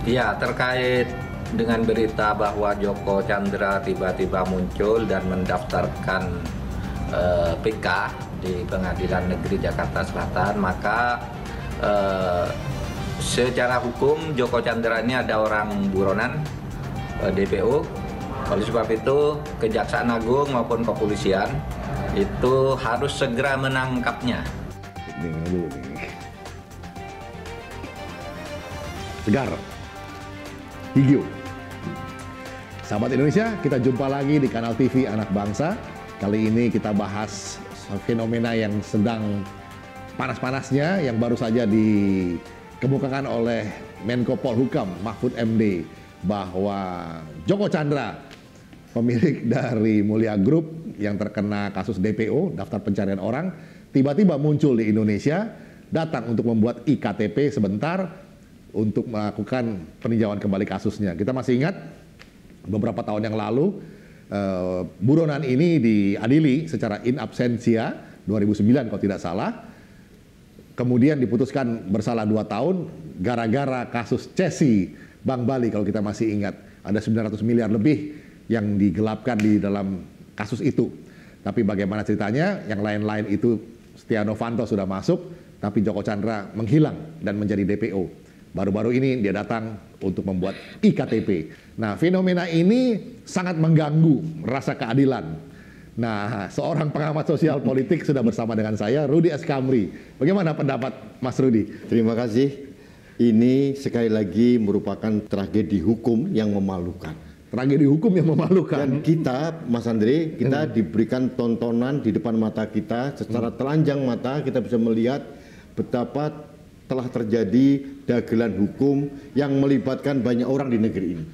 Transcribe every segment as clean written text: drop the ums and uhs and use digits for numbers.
Ya, terkait dengan berita bahwa Joko Chandra tiba-tiba muncul dan mendaftarkan PK di Pengadilan Negeri Jakarta Selatan, maka secara hukum Joko Chandra ini ada orang buronan DPO. Oleh sebab itu, Kejaksaan Agung maupun kepolisian itu harus segera menangkapnya. Segar, hijau. Sahabat Indonesia, kita jumpa lagi di Kanal TV Anak Bangsa. Kali ini kita bahas fenomena yang sedang panas-panasnya, yang baru saja dikemukakan oleh Menko Polhukam Mahfud MD, bahwa Joko Chandra, pemilik dari Mulia Group yang terkena kasus DPO, daftar pencarian orang, tiba-tiba muncul di Indonesia, datang untuk membuat iktp sebentar untuk melakukan peninjauan kembali kasusnya. Kita masih ingat beberapa tahun yang lalu buronan ini diadili secara in absentia 2009 kalau tidak salah. Kemudian diputuskan bersalah 2 tahun gara-gara kasus Cesi Bank Bali, kalau kita masih ingat. Ada 900 miliar lebih yang digelapkan di dalam kasus itu. Tapi bagaimana ceritanya, yang lain-lain itu Setia Novanto sudah masuk, tapi Joko Chandra menghilang dan menjadi DPO. Baru-baru ini dia datang untuk membuat iktp. Nah, fenomena ini sangat mengganggu rasa keadilan. Nah, seorang pengamat sosial politik sudah bersama dengan saya, Rudi Eskamri. Bagaimana pendapat Mas Rudi? Terima kasih. Ini sekali lagi merupakan tragedi hukum yang memalukan. Tragedi hukum yang memalukan. Dan kita, Mas Andre, kita diberikan tontonan di depan mata kita, secara telanjang mata kita bisa melihat betapa telah terjadi dagelan hukum yang melibatkan banyak orang di negeri ini.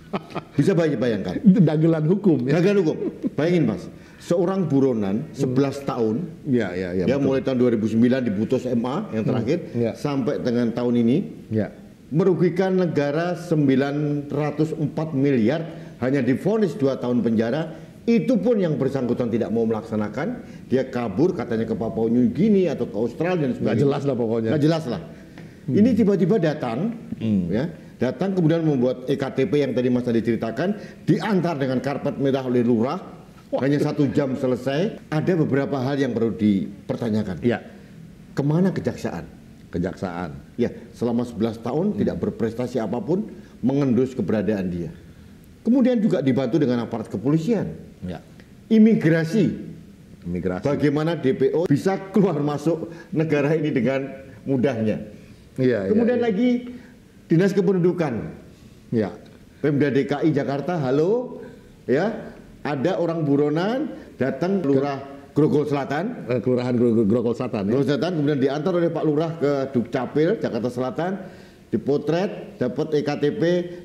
Bisa bayangkan. Itu dagelan hukum ya? Dagelan hukum. Bayangin Mas, seorang buronan 11 tahun, ya mulai tahun 2009 diputus MA yang terakhir, sampai dengan tahun ini, merugikan negara 904 miliar, hanya divonis 2 tahun penjara. Itu pun yang bersangkutan tidak mau melaksanakan, dia kabur katanya ke Papua New Guinea atau ke Australia dan sebagainya. Nggak jelas lah pokoknya. Nggak jelas lah. Ini tiba-tiba datang, datang kemudian membuat ektp yang tadi Mas tadi ceritakan, diantar dengan karpet merah oleh lurah, hanya 1 jam selesai. Ada beberapa hal yang perlu dipertanyakan. Ya. Kemana kejaksaan? Kejaksaan. Ya, selama 11 tahun tidak berprestasi apapun, mengendus keberadaan dia. Kemudian juga dibantu dengan aparat kepolisian. Ya. Imigrasi. Bagaimana DPO bisa keluar masuk negara ini dengan mudahnya. Kemudian lagi Dinas Kependudukan. Pemda DKI Jakarta, halo. Ya, ada orang buronan datang Lurah Grogol Selatan, Kelurahan Grogol Selatan. Grogol Selatan, kemudian diantar oleh Pak Lurah ke Dukcapil Jakarta Selatan, dipotret, dapat ektp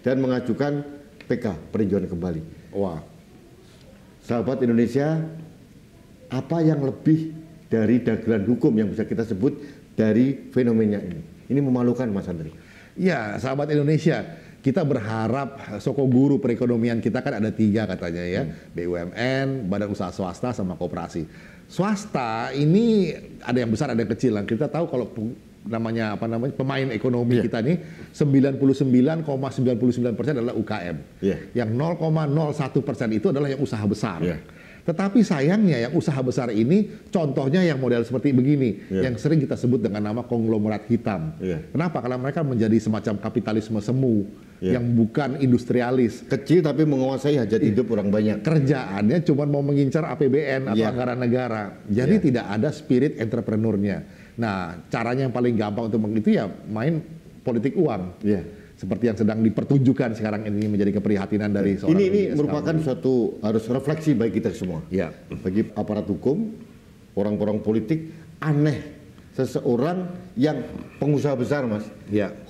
dan mengajukan PK, peninjauan kembali. Wah. Sahabat Indonesia, apa yang lebih dari dagelan hukum yang bisa kita sebut dari fenomena ini? Ini memalukan, Mas Andri. Ya, sahabat Indonesia, kita berharap sokoguru perekonomian kita kan ada 3 katanya ya, BUMN, Badan Usaha Swasta, sama Koperasi. Swasta ini ada yang besar, ada yang kecil. Kita tahu kalau namanya pemain ekonomi kita nih 99,99% adalah UKM. Yang 0,01% itu adalah yang usaha besar. Tetapi sayangnya yang usaha besar ini contohnya yang model seperti begini, yang sering kita sebut dengan nama konglomerat hitam. Kenapa? Karena mereka menjadi semacam kapitalisme semu yang bukan industrialis. Kecil tapi menguasai hajat hidup orang banyak. Kerjaannya cuma mau mengincar APBN atau anggaran negara. Jadi tidak ada spirit entrepreneurnya. Nah, caranya yang paling gampang untuk itu ya main politik uang. Seperti yang sedang dipertunjukkan sekarang ini, menjadi keprihatinan dari seorang ini merupakan suatu harus refleksi bagi kita semua. Bagi aparat hukum, orang-orang politik, aneh seseorang yang pengusaha besar, Mas.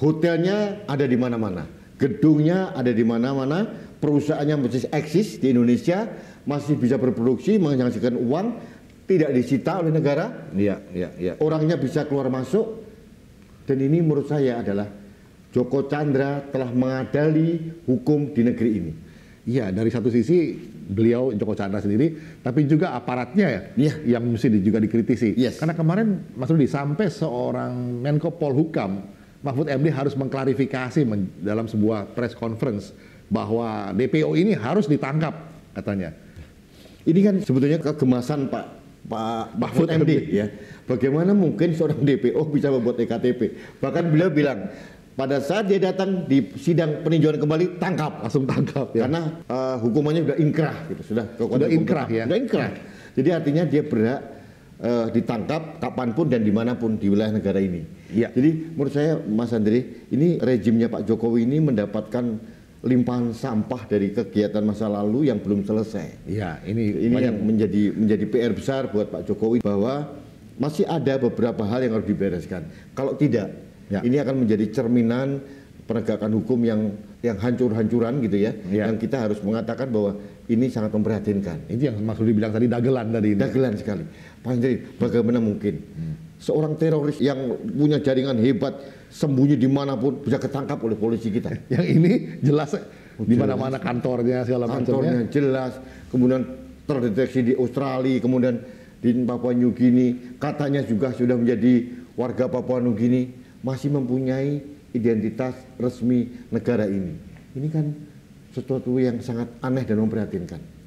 Hotelnya ada di mana-mana, gedungnya ada di mana-mana, perusahaannya masih eksis di Indonesia, masih bisa berproduksi, menghasilkan uang, tidak disita oleh negara. Orangnya bisa keluar masuk, dan ini menurut saya adalah Joko Chandra telah mengadali hukum di negeri ini. Iya, dari satu sisi beliau Joko Chandra sendiri, tapi juga aparatnya yang mesti juga dikritisi. Karena kemarin Mas Rudi, sampai seorang Menko Polhukam Mahfud MD harus mengklarifikasi dalam sebuah press conference bahwa DPO ini harus ditangkap katanya. Ini kan sebetulnya kegemasan Pak Mahfud MD ya. Bagaimana mungkin seorang DPO bisa membuat EKTP? Bahkan beliau bilang pada saat dia datang di sidang peninjauan kembali tangkap, langsung tangkap ya. Karena hukumannya sudah inkrah gitu, sudah inkrah ya. Sudah inkrah. Jadi artinya dia berhak ditangkap kapanpun dan dimanapun di wilayah negara ini. Ya. Jadi menurut saya Mas Andri, ini rejimnya Pak Jokowi ini mendapatkan limpahan sampah dari kegiatan masa lalu yang belum selesai. Ya, ini yang menjadi PR besar buat Pak Jokowi bahwa masih ada beberapa hal yang harus dibereskan. Kalau tidak, ini akan menjadi cerminan penegakan hukum yang hancur-hancuran gitu ya. Yang kita harus mengatakan bahwa ini sangat memprihatinkan. Itu yang Mas Rudi bilang tadi, dagelan tadi. Dagelan sekali. Pak Andri, bagaimana mungkin seorang teroris yang punya jaringan hebat sembunyi dimanapun bisa ketangkap oleh polisi kita? Yang ini jelas di mana-mana kantornya segala macamnya. Kantornya jelas, kemudian terdeteksi di Australia, kemudian di Papua New Guinea, katanya juga sudah menjadi warga Papua New Guinea, masih mempunyai identitas resmi negara ini. Ini kan sesuatu yang sangat aneh dan memprihatinkan.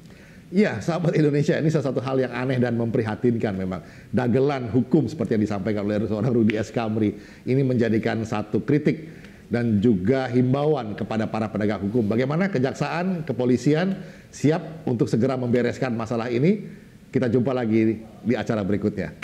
Iya, sahabat Indonesia, ini salah satu hal yang aneh dan memprihatinkan memang. Dagelan hukum seperti yang disampaikan oleh seorang Rudi S. Kamri ini menjadikan satu kritik dan juga himbauan kepada para penegak hukum. Bagaimana kejaksaan, kepolisian siap untuk segera membereskan masalah ini? Kita jumpa lagi di acara berikutnya.